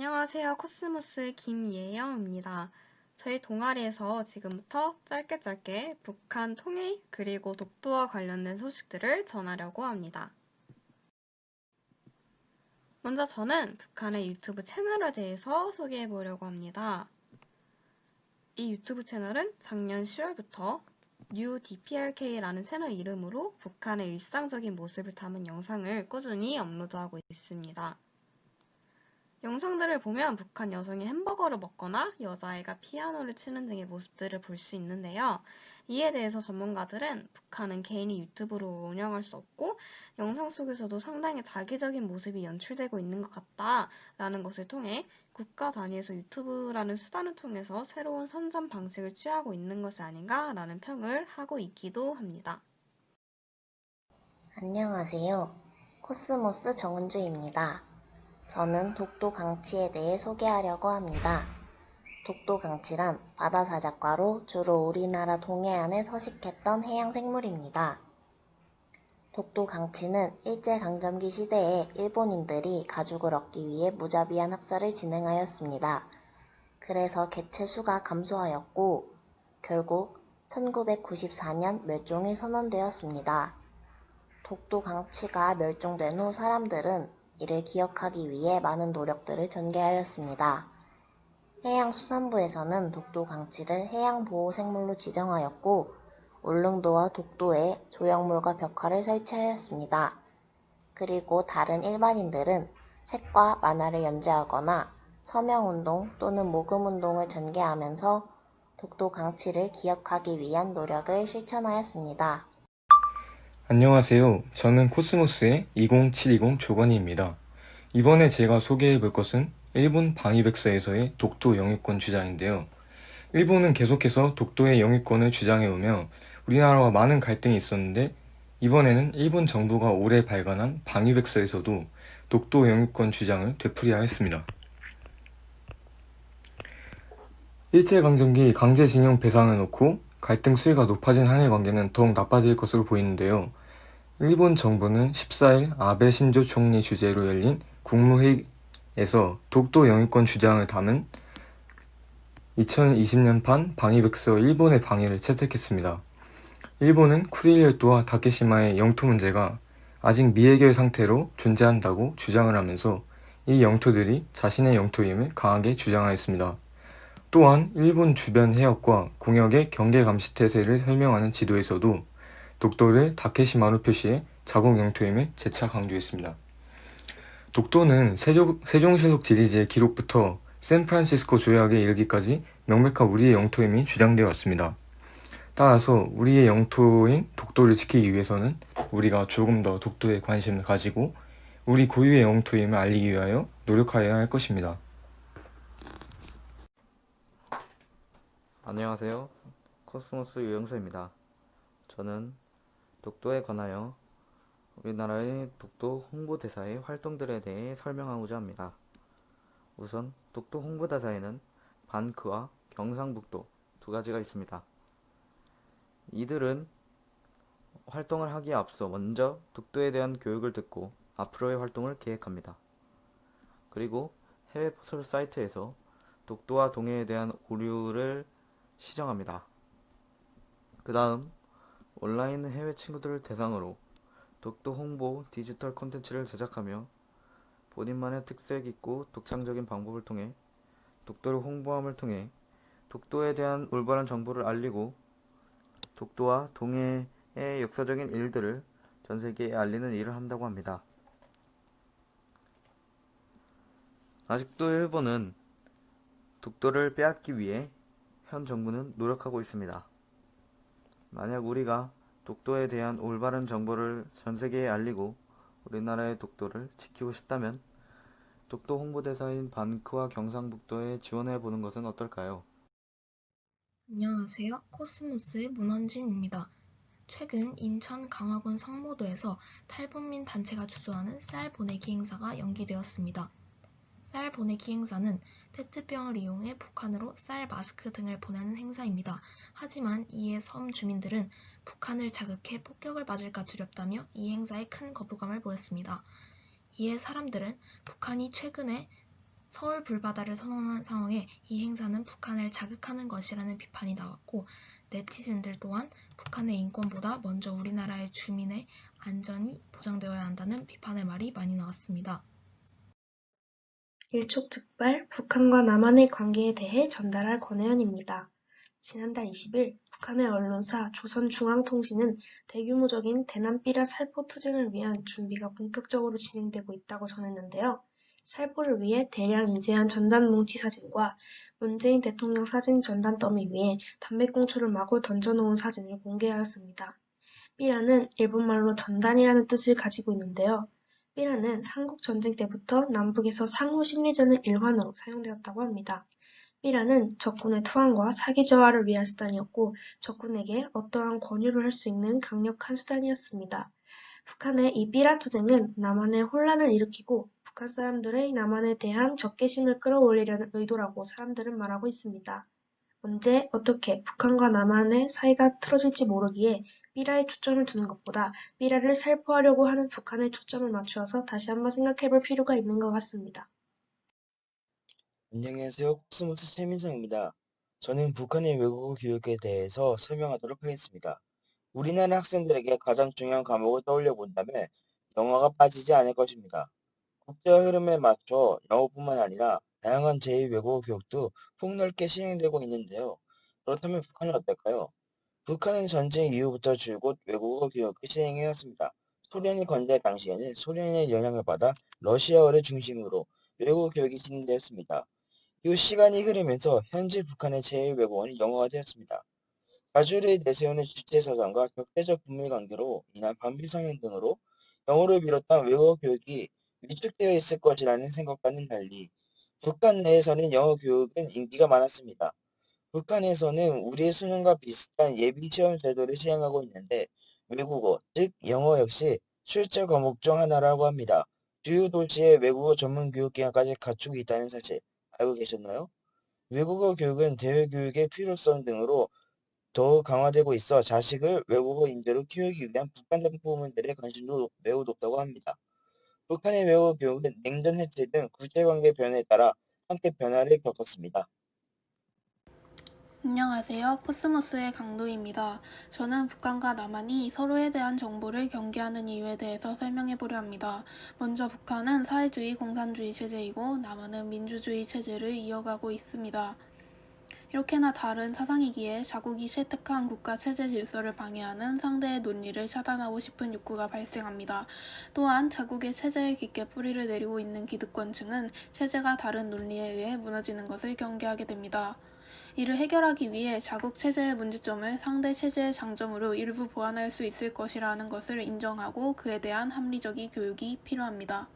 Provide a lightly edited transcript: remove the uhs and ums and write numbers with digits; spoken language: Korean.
안녕하세요. 코스모스의 김예영입니다. 저희 동아리에서 지금부터 짧게 북한 통일 그리고 독도와 관련된 소식들을 전하려고 합니다. 먼저 저는 북한의 유튜브 채널에 대해서 소개해 보려고 합니다. 이 유튜브 채널은 작년 10월부터 NewDPRK라는 채널 이름으로 북한의 일상적인 모습을 담은 영상을 꾸준히 업로드하고 있습니다. 영상들을 보면 북한 여성이 햄버거를 먹거나 여자아이가 피아노를 치는 등의 모습들을 볼 수 있는데요. 이에 대해서 전문가들은 북한은 개인이 유튜브를 운영할 수 없고 영상 속에서도 상당히 자기적인 모습이 연출되고 있는 것 같다라는 것을 통해 국가 단위에서 유튜브라는 수단을 통해서 새로운 선전 방식을 취하고 있는 것이 아닌가라는 평을 하고 있기도 합니다. 안녕하세요. 코스모스 정은주입니다. 저는 독도 강치에 대해 소개하려고 합니다. 독도 강치란 바다사작과로 주로 우리나라 동해안에 서식했던 해양생물입니다. 독도 강치는 일제강점기 시대에 일본인들이 가죽을 얻기 위해 무자비한 학살을 진행하였습니다. 그래서 개체 수가 감소하였고 결국 1994년 멸종이 선언되었습니다. 독도 강치가 멸종된 후 사람들은 이를 기억하기 위해 많은 노력들을 전개하였습니다. 해양수산부에서는 독도 강치를 해양보호생물로 지정하였고 울릉도와 독도에 조형물과 벽화를 설치하였습니다. 그리고 다른 일반인들은 책과 만화를 연재하거나 서명운동 또는 모금운동을 전개하면서 독도 강치를 기억하기 위한 노력을 실천하였습니다. 안녕하세요. 저는 코스모스의 20720 조건희입니다. 이번에 제가 소개해 볼 것은 일본 방위백서에서의 독도 영유권 주장인데요. 일본은 계속해서 독도의 영유권을 주장해오며 우리나라와 많은 갈등이 있었는데 이번에는 일본 정부가 올해 발간한 방위백서에서도 독도 영유권 주장을 되풀이하였습니다. 일제강점기 강제징용 배상을 놓고 갈등 수위가 높아진 한일 관계는 더욱 나빠질 것으로 보이는데요. 일본 정부는 14일 아베 신조 총리 주재로 열린 국무회의에서 독도 영유권 주장을 담은 2020년판 방위백서 일본의 방해를 채택했습니다. 일본은 쿠릴 열도와 다케시마의 영토 문제가 아직 미해결 상태로 존재한다고 주장을 하면서 이 영토들이 자신의 영토임을 강하게 주장하였습니다. 또한 일본 주변 해역과 공역의 경계 감시 태세를 설명하는 지도에서도 독도를 다케시마로 표시해 자국 영토임을 재차 강조했습니다. 독도는 세종실록 지리지의 기록부터 샌프란시스코 조약에 이르기까지 명백한 우리의 영토임이 주장되어 왔습니다. 따라서 우리의 영토인 독도를 지키기 위해서는 우리가 조금 더 독도에 관심을 가지고 우리 고유의 영토임을 알리기 위하여 노력하여야 할 것입니다. 안녕하세요. 코스모스 유영서입니다. 저는 독도에 관하여 우리나라의 독도 홍보대사의 활동들에 대해 설명하고자 합니다. 우선 독도 홍보대사에는 반크와 경상북도 두 가지가 있습니다. 이들은 활동을 하기에 앞서 먼저 독도에 대한 교육을 듣고 앞으로의 활동을 계획합니다. 그리고 해외 포털 사이트에서 독도와 동해에 대한 오류를 시정합니다. 그 다음 온라인 해외 친구들을 대상으로 독도 홍보 디지털 콘텐츠를 제작하며 본인만의 특색 있고 독창적인 방법을 통해 독도를 홍보함을 통해 독도에 대한 올바른 정보를 알리고 독도와 동해의 역사적인 일들을 전 세계에 알리는 일을 한다고 합니다. 아직도 일본은 독도를 빼앗기 위해 현 정부는 노력하고 있습니다. 만약 우리가 독도에 대한 올바른 정보를 전 세계에 알리고 우리나라의 독도를 지키고 싶다면 독도 홍보대사인 반크와 경상북도에 지원해 보는 것은 어떨까요? 안녕하세요. 코스모스의 문원진입니다. 최근 인천 강화군 성모도에서 탈북민 단체가 주도하는 쌀 보내기 행사가 연기되었습니다. 쌀 보내기 행사는 페트병을 이용해 북한으로 쌀, 마스크 등을 보내는 행사입니다. 하지만 이에 섬 주민들은 북한을 자극해 폭격을 맞을까 두렵다며 이 행사에 큰 거부감을 보였습니다. 이에 사람들은 북한이 최근에 서울 불바다를 선언한 상황에 이 행사는 북한을 자극하는 것이라는 비판이 나왔고 네티즌들 또한 북한의 인권보다 먼저 우리나라의 주민의 안전이 보장되어야 한다는 비판의 말이 많이 나왔습니다. 일촉즉발 북한과 남한의 관계에 대해 전달할 권혜연입니다. 지난달 20일 북한의 언론사 조선중앙통신은 대규모적인 대남비라 살포 투쟁을 위한 준비가 본격적으로 진행되고 있다고 전했는데요. 살포를 위해 대량 인쇄한 전단 뭉치 사진과 문재인 대통령 사진 전단 더미 위에 담배꽁초를 마구 던져놓은 사진을 공개하였습니다. 삐라는 일본말로 전단이라는 뜻을 가지고 있는데요. 삐라는 한국 전쟁 때부터 남북에서 상호 심리전의 일환으로 사용되었다고 합니다. 삐라는 적군의 투항과 사기 저하를 위한 수단이었고 적군에게 어떠한 권유를 할 수 있는 강력한 수단이었습니다. 북한의 이 삐라 투쟁은 남한에 혼란을 일으키고 북한 사람들의 남한에 대한 적개심을 끌어올리려는 의도라고 사람들은 말하고 있습니다. 언제 어떻게 북한과 남한의 사이가 틀어질지 모르기에 삐라에 초점을 두는 것보다 삐라를 살포하려고 하는 북한에 초점을 맞추어서 다시 한번 생각해볼 필요가 있는 것 같습니다. 안녕하세요. 코스모스 최민성입니다. 저는 북한의 외국어 교육에 대해서 설명하도록 하겠습니다. 우리나라 학생들에게 가장 중요한 과목을 떠올려 본다면 영어가 빠지지 않을 것입니다. 국제화 흐름에 맞춰 영어뿐만 아니라 다양한 제2외국어 교육도 폭넓게 시행되고 있는데요. 그렇다면 북한은 어떨까요? 북한은 전쟁 이후부터 줄곧 외국어 교육을 시행해왔습니다. 소련이 건재 당시에는 소련의 영향을 받아 러시아어를 중심으로 외국어 교육이 진행되었습니다. 이 시간이 흐르면서 현재 북한의 제1외국어는 영어가 되었습니다. 자주를 내세우는 주체사상과 적대적 북미 관계로 인한 반미성향 등으로 영어를 비롯한 외국어 교육이 위축되어 있을 것이라는 생각과는 달리 북한 내에서는 영어 교육은 인기가 많았습니다. 북한에서는 우리의 수능과 비슷한 예비 시험 제도를 시행하고 있는데 외국어, 즉 영어 역시 출제 과목 중 하나라고 합니다. 주요 도시에 외국어 전문 교육기관까지 갖추고 있다는 사실 알고 계셨나요? 외국어 교육은 대외 교육의 필요성 등으로 더욱 강화되고 있어 자식을 외국어 인재로 키우기 위한 북한 정부 부문들의 관심도 매우 높다고 합니다. 북한의 외국어 교육은 냉전 해체 등 국제관계 변화에 따라 함께 변화를 겪었습니다. 안녕하세요. 코스모스의 강도입니다. 저는 북한과 남한이 서로에 대한 정보를 경계하는 이유에 대해서 설명해 보려 합니다. 먼저 북한은 사회주의 공산주의 체제이고 남한은 민주주의 체제를 이어가고 있습니다. 이렇게나 다른 사상이기에 자국이 채택한 국가 체제 질서를 방해하는 상대의 논리를 차단하고 싶은 욕구가 발생합니다. 또한 자국의 체제에 깊게 뿌리를 내리고 있는 기득권층은 체제가 다른 논리에 의해 무너지는 것을 경계하게 됩니다. 이를 해결하기 위해 자국 체제의 문제점을 상대 체제의 장점으로 일부 보완할 수 있을 것이라는 것을 인정하고 그에 대한 합리적인 교육이 필요합니다.